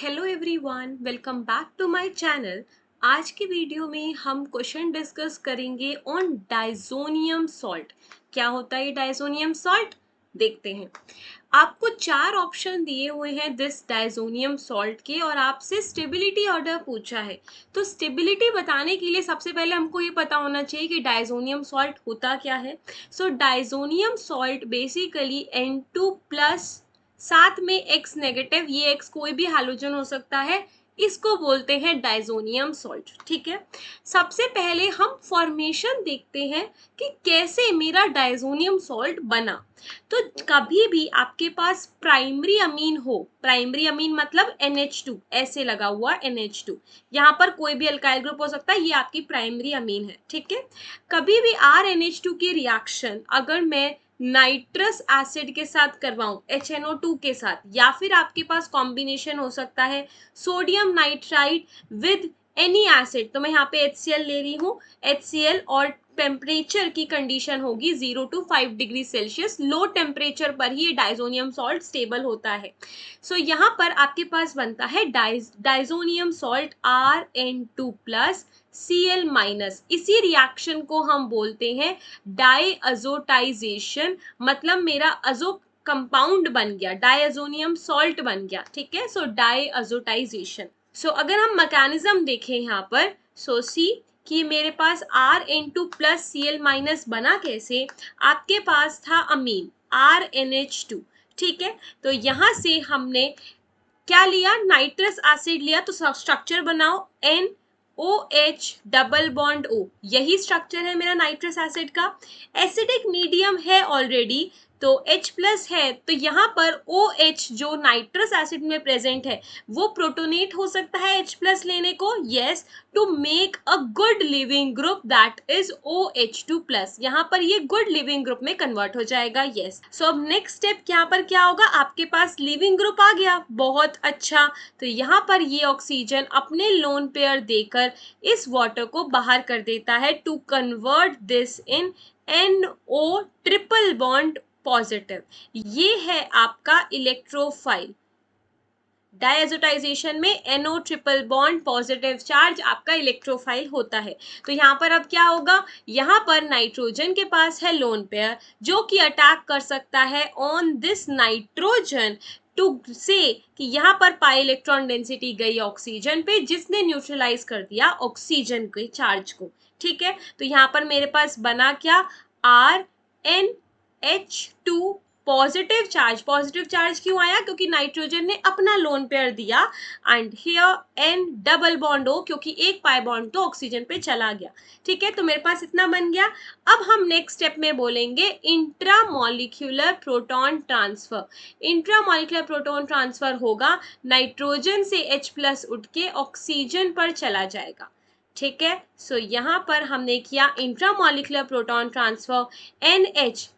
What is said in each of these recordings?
Hello everyone, welcome back to my channel. आज की video में हम क्वेश्चन डिस्कस करेंगे ऑन डाइजोनियम सॉल्ट। क्या होता है ये डाइजोनियम सॉल्ट? देखते हैं। आपको चार ऑप्शन दिए हुए हैं दिस डाइजोनियम सॉल्ट के और आपसे स्टेबिलिटी ऑर्डर पूछा है। तो स्टेबिलिटी बताने के लिए सबसे पहले हमको ये पता होना चाहिए कि डाइजोनियम सॉल्ट होता क्या है। सो डाइजोनियम सॉल्ट बेसिकली N2+ साथ में X नेगेटिव, ये X कोई भी हैलोजन हो सकता है, इसको बोलते हैं डाइजोनियम सॉल्ट। ठीक है, सबसे पहले हम फॉर्मेशन देखते हैं कि कैसे मेरा डाइजोनियम सॉल्ट बना। तो कभी भी आपके पास प्राइमरी अमीन हो, प्राइमरी अमीन मतलब NH2 ऐसे लगा हुआ NH2, यहाँ पर कोई भी अल्काइल ग्रुप हो सकता है, ये आपकी प्राइमरी अमीन है। ठीक है, कभी भी RNH2 की रिएक्शन अगर मैं नाइट्रस एसिड के साथ करवाऊं HNO2 के साथ, या फिर आपके पास कॉम्बिनेशन हो सकता है sodium nitride with any acid, तो मैं यहाँ पे HCl ले रही हूँ, HCl, और टेम्परेचर की कंडीशन होगी 0 to 5 degree Celsius. Low temperature पर ही डाइजोनियम सॉल्ट स्टेबल होता है। सो यहाँ पर आपके पास बनता है डाइजोनियम सॉल्ट Rn2+ Cl-। इसी रिएक्शन को हम बोलते हैं डाईअज़ोटाइजेशन, मतलब मेरा अजो कंपाउंड बन गया, डाइअज़ोनियम सॉल्ट बन गया। ठीक है, सो डाईअज़ोटाइजेशन। सो अगर हम मैकेनिज्म देखें यहाँ पर, सो सी कि मेरे पास Rn2+ Cl- बना कैसे। आपके पास था अमीन RNH2। ठीक है, तो यहाँ से हमने क्या लिया, नाइट्रस एसिड लिया, तो स्ट्रक्चर बनाओ NOH डबल बॉन्ड O, यही स्ट्रक्चर है मेरा नाइट्रस एसिड का। एसिडिक मीडियम है ऑलरेडी, तो H+ है, तो यहाँ पर OH जो नाइट्रस एसिड में प्रेजेंट है वो प्रोटोनेट हो सकता है H+ लेने को, yes, to make a good leaving group that is OH2+। यहाँ पर ये गुड लिविंग ग्रुप में कन्वर्ट हो जाएगा, यस। सो अब नेक्स्ट स्टेप यहाँ पर क्या होगा, आपके पास लिविंग ग्रुप आ गया, बहुत अच्छा। तो यहाँ पर ये ऑक्सीजन अपने लोन पेयर देकर इस वाटर को बाहर कर देता है to convert this in NO triple bond positive. ये है आपका इलेक्ट्रोफाइल। डायजोटाइजेशन में NO triple bond positive charge आपका इलेक्ट्रोफाइल होता है। तो यहाँ पर अब क्या होगा, यहाँ पर नाइट्रोजन के पास है लोन पेयर जो कि अटैक कर सकता है ऑन दिस नाइट्रोजन टू से कि यहाँ पर पाई इलेक्ट्रॉन डेंसिटी गई ऑक्सीजन पे, जिसने न्यूट्रलाइज कर दिया ऑक्सीजन के चार्ज को। ठीक है, तो यहाँ पर मेरे पास बना क्या, RNH2 positive charge. Positive charge क्यों आया, क्योंकि नाइट्रोजन ने अपना लोन पेयर दिया, and here N double bond O, क्योंकि एक पाई बॉन्ड तो ऑक्सीजन पे चला गया। ठीक है, तो मेरे पास इतना बन गया। अब हम नेक्स्ट स्टेप में बोलेंगे intramolecular proton transfer. Intramolecular proton transfer होगा, नाइट्रोजन से H+ उठ के ऑक्सीजन पर चला जाएगा। ठीक है, सो यहाँ पर हमने किया इंट्रामॉलिक्यूलर प्रोटॉन ट्रांसफर, H+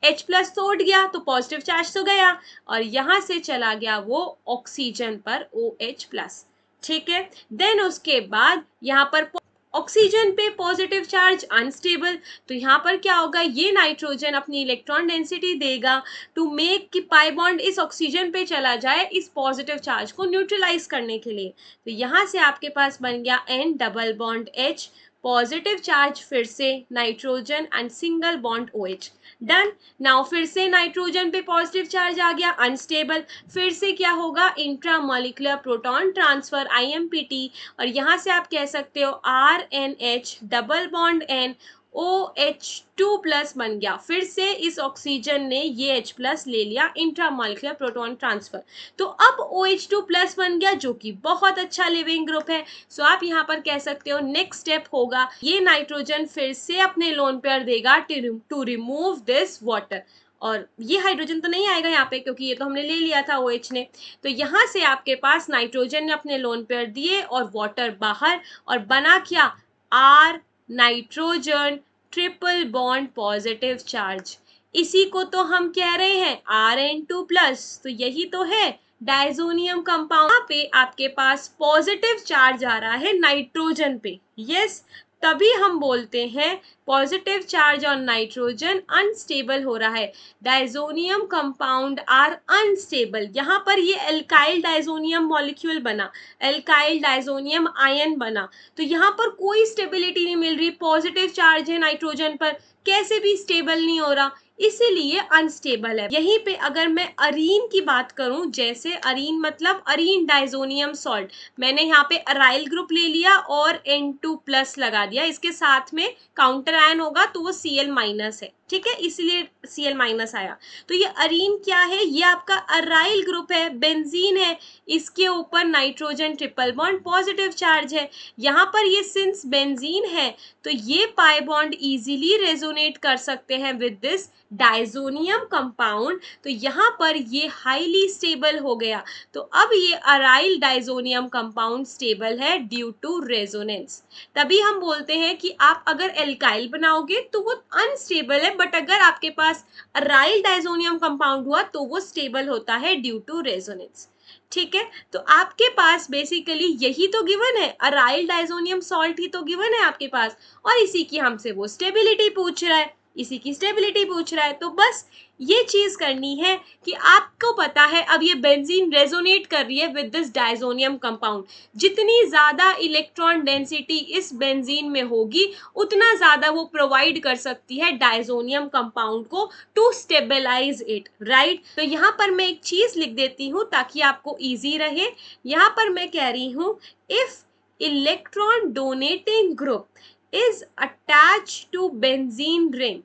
तो उठ गया, तो पॉजिटिव चार्ज तो गया, और यहाँ से चला गया वो ऑक्सीजन पर OH+। ठीक है, देन उसके बाद यहाँ पर ऑक्सीजन पे पॉजिटिव चार्ज अनस्टेबल, तो यहाँ पर क्या होगा, ये नाइट्रोजन अपनी इलेक्ट्रॉन डेंसिटी देगा टू मेक कि पाई बॉन्ड इस ऑक्सीजन पे चला जाए इस पॉजिटिव चार्ज को न्यूट्रलाइज करने के लिए। तो यहाँ से आपके पास बन गया N double bond H, positive charge फिर से nitrogen and single bond OH। Done. Now फिर से नाइट्रोजन पे पॉजिटिव चार्ज आ गया अनस्टेबल, फिर से क्या होगा, इंट्रामॉलिक्यूलर प्रोटॉन ट्रांसफर IMPT, और यहाँ से आप कह सकते हो RNH double bond N OH2+ बन गया। फिर से इस ऑक्सीजन ने ये H+ ले लिया, इंट्रामॉलिक्यूलर प्रोटॉन ट्रांसफर, तो अब OH2+ बन गया, जो कि बहुत अच्छा लिविंग ग्रुप है। सो आप यहाँ पर कह सकते हो नेक्स्ट स्टेप होगा, ये नाइट्रोजन फिर से अपने लोन पेयर देगा टू रिमूव दिस वाटर, और ये हाइड्रोजन तो नहीं आएगा यहाँ पे क्योंकि ये तो हमने ले लिया था OH ने। तो यहाँ से आपके पास नाइट्रोजन ने अपने लोन पेयर दिए और वाटर बाहर, और बना क्या, R nitrogen triple bond positive charge. इसी को तो हम कह रहे हैं Rn2+, तो यही तो है डाइजोनियम कंपाउंड। यहाँ पे आपके पास पॉजिटिव चार्ज आ रहा है नाइट्रोजन पे, यस, तभी हम बोलते हैं positive charge on nitrogen unstable हो रहा है। डाइजोनियम कंपाउंड आर अनस्टेबल, यहाँ पर ये एल्काइल डाइजोनियम मॉलिक्यूल बना, एल्काइल डाइजोनियम आयन बना, तो यहाँ पर कोई स्टेबिलिटी नहीं मिल रही, पॉजिटिव चार्ज है नाइट्रोजन पर, कैसे भी स्टेबल नहीं हो रहा, इसीलिए अनस्टेबल है। यहीं पे अगर मैं अरीन की बात करूं, जैसे अरीन मतलब अरीन डाइजोनियम सॉल्ट, मैंने यहाँ पे अराइल ग्रुप ले लिया और N2+ लगा दिया, इसके साथ में काउंटर आयन होगा तो वो Cl- है, ठीक है, इसलिए Cl- आया। तो ये अरीन क्या है, ये आपका अराइल ग्रुप है, बेंजीन है, इसके ऊपर nitrogen triple bond positive charge है। यहाँ पर ये सिंस बेंजीन है तो ये पाई बॉन्ड इजीली रेजोनेट कर सकते हैं विद दिस डाइजोनियम कंपाउंड, तो यहाँ पर ये हाईली स्टेबल हो गया। तो अब ये अराइल डाइजोनियम कंपाउंड स्टेबल है ड्यू टू रेजोनेंस। तभी हम बोलते हैं कि आप अगर एल्काइल बनाओगे तो वो अनस्टेबल है, बट अगर आपके पास अराइल डाइजोनियम कंपाउंड हुआ तो वो स्टेबल होता है ड्यू टू रेजोनेंस। ठीक है, तो आपके पास बेसिकली यही तो गिवन है, अराइल डाइजोनियम सॉल्ट ही तो गिवन है आपके पास, और इसी की हमसे वो स्टेबिलिटी पूछ रहा है, इसी की स्टेबिलिटी पूछ रहा है। तो बस ये चीज करनी है कि आपको पता है अब ये बेंजीन रेजोनेट कर रही है विद दिस डाइजोनियम कंपाउंड, जितनी ज्यादा इलेक्ट्रॉन डेंसिटी इस बेंजीन में होगी उतना ज्यादा वो प्रोवाइड कर सकती है डाइजोनियम कंपाउंड को टू स्टेबलाइज इट, राइट। तो यहाँ पर मैं एक चीज लिख देती हूँ ताकि आपको इजी रहे। यहाँ पर मैं कह रही हूँ if electron donating group is attached to benzene ring,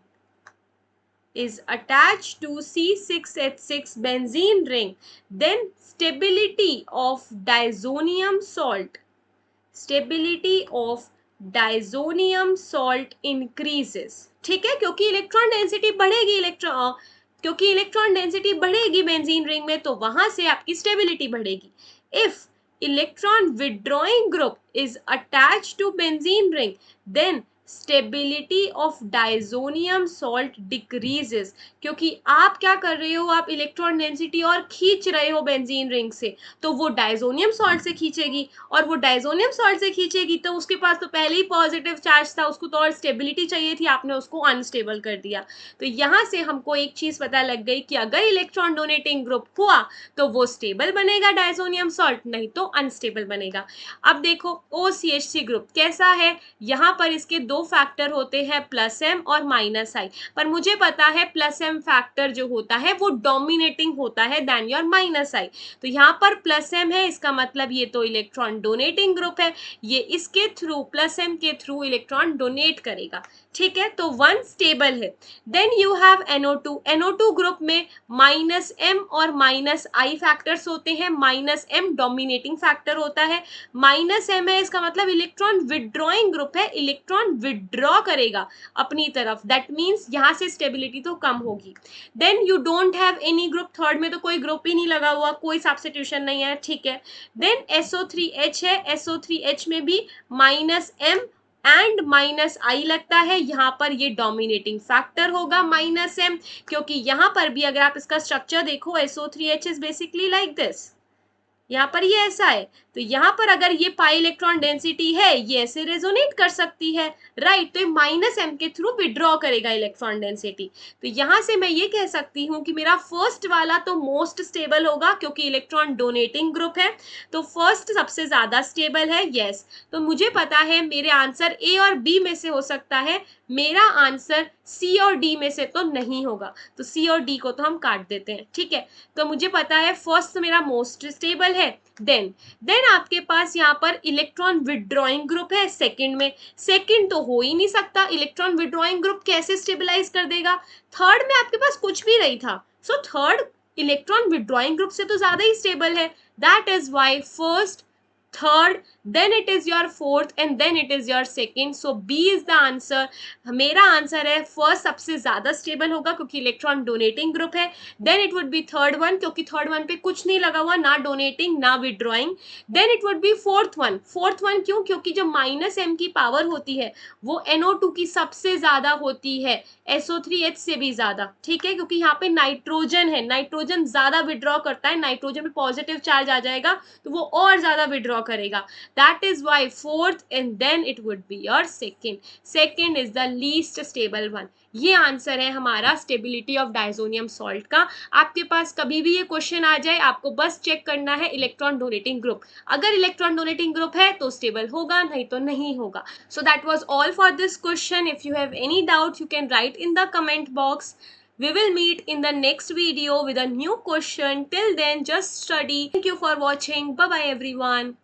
is attached to C6H6 benzene ring, then stability of diazonium salt, stability of diazonium salt increases। ठीक है, क्योंकि इलेक्ट्रॉन डेंसिटी बढ़ेगी, क्योंकि इलेक्ट्रॉन डेंसिटी बढ़ेगी बेंजीन रिंग में तो वहां से आपकी स्टेबिलिटी बढ़ेगी। If electron withdrawing group is attached to benzene ring, then stability of diazonium salt decreases। क्योंकि आप क्या कर रहे हो, आप इलेक्ट्रॉन डेंसिटी और खींच रहे हो बेंजीन रिंग से, तो वो डाइजोनियम सॉल्ट से खींचेगी, और वो डाइजोनियम सॉल्ट से खींचेगी तो उसके पास तो पहले ही पॉजिटिव चार्ज था, उसको तो और स्टेबिलिटी चाहिए थी, आपने उसको अनस्टेबल कर दिया। तो यहाँ से हमको एक चीज पता लग गई कि अगर इलेक्ट्रॉन डोनेटिंग ग्रुप हुआ तो वो स्टेबल बनेगा डाइजोनियम सॉल्ट, नहीं तो अनस्टेबल बनेगा। अब देखो OCH3 ग्रुप कैसा है, यहाँ पर इसके दो फैक्टर होते हैं +M और -I, पर मुझे पता है +M फैक्टर जो होता है वो डोमिनेटिंग होता है देन योर -I। तो यहाँ पर +M है, इसका मतलब ये तो इलेक्ट्रॉन डोनेटिंग ग्रुप है, ये इसके थ्रू +M के थ्रू इलेक्ट्रॉन डोनेट करेगा। ठीक है, तो 1 स्टेबल है। Then you have NO2, NO2 group में -M और -I फैक्टर्स होते हैं, -M डोमिनेटिंग फैक्टर होता है, -M है, इसका मतलब इलेक्ट्रॉन विड्रॉइंग ग्रुप है, इलेक्ट्रॉन विड्रॉ करेगा अपनी तरफ, दैट मीन्स यहाँ से स्टेबिलिटी तो कम होगी। Then you don't have any group, third में तो कोई ग्रुप ही नहीं लगा हुआ, कोई सब्स्टिट्यूशन नहीं है, ठीक है। देन SO3H है, SO3H में भी -M एंड -I लगता है, यहाँ पर ये डोमिनेटिंग फैक्टर होगा -M, क्योंकि यहाँ पर भी अगर आप इसका स्ट्रक्चर देखो SO3H is basically like this, यहाँ पर ये ऐसा है, तो यहाँ पर अगर ये पाई इलेक्ट्रॉन डेंसिटी है ये ऐसे रेजोनेट कर सकती है, राइट। तो -M के थ्रू विड्रॉ करेगा इलेक्ट्रॉन डेंसिटी। तो यहाँ से मैं ये कह सकती हूँ कि मेरा फर्स्ट वाला तो मोस्ट स्टेबल होगा क्योंकि इलेक्ट्रॉन डोनेटिंग ग्रुप है, तो फर्स्ट सबसे ज्यादा स्टेबल है, यस। तो मुझे पता है मेरे आंसर A और B में से हो सकता है, मेरा आंसर C और D में से तो नहीं होगा, तो C और D को तो हम काट देते हैं, ठीक है। तो मुझे पता है फर्स्ट मेरा मोस्ट स्टेबल है। देन आपके पास यहाँ पर इलेक्ट्रॉन विड्रॉइंग ग्रुप है सेकंड में, सेकंड तो हो ही नहीं सकता, इलेक्ट्रॉन विड्रॉइंग ग्रुप कैसे स्टेबलाइज कर देगा। थर्ड में आपके पास कुछ भी नहीं था, so third electron withdrawing group से तो ज्यादा ही स्टेबल है, that is why first, third, then it is your fourth and then it is your second, so B is the answer। मेरा आंसर है फर्स्ट सबसे ज्यादा स्टेबल होगा क्योंकि इलेक्ट्रॉन डोनेटिंग ग्रुप है, then it would be third one क्योंकि third one पे कुछ नहीं लगा हुआ, ना डोनेटिंग ना withdrawing, then it would be fourth one क्यों, क्योंकि जो -M की पावर होती है वो NO2 की सबसे ज्यादा होती है, SO3H से भी ज्यादा, ठीक है, क्योंकि यहाँ पे नाइट्रोजन है, नाइट्रोजन ज्यादा विड्रॉ करता है, नाइट्रोजन में पॉजिटिव चार्ज आ जाएगा तो वो और ज्यादा विड्रॉ विथड्रॉ करेगा, that is why fourth and then it would be your second. Second is the least stable one. ये आंसर है हमारा स्टेबिलिटी ऑफ डायजोनियम सॉल्ट का. आपके पास कभी भी ये क्वेश्चन आ जाए, आपको बस चेक करना है इलेक्ट्रॉन डोनेटिंग ग्रुप. अगर इलेक्ट्रॉन डोनेटिंग ग्रुप है तो स्टेबल होगा, नहीं तो नहीं होगा. So that was all for this question. If you have any doubts, you can write in the comment box. We will meet in the next video with a new question. Till then, just study. Thank you for watching. Bye bye everyone.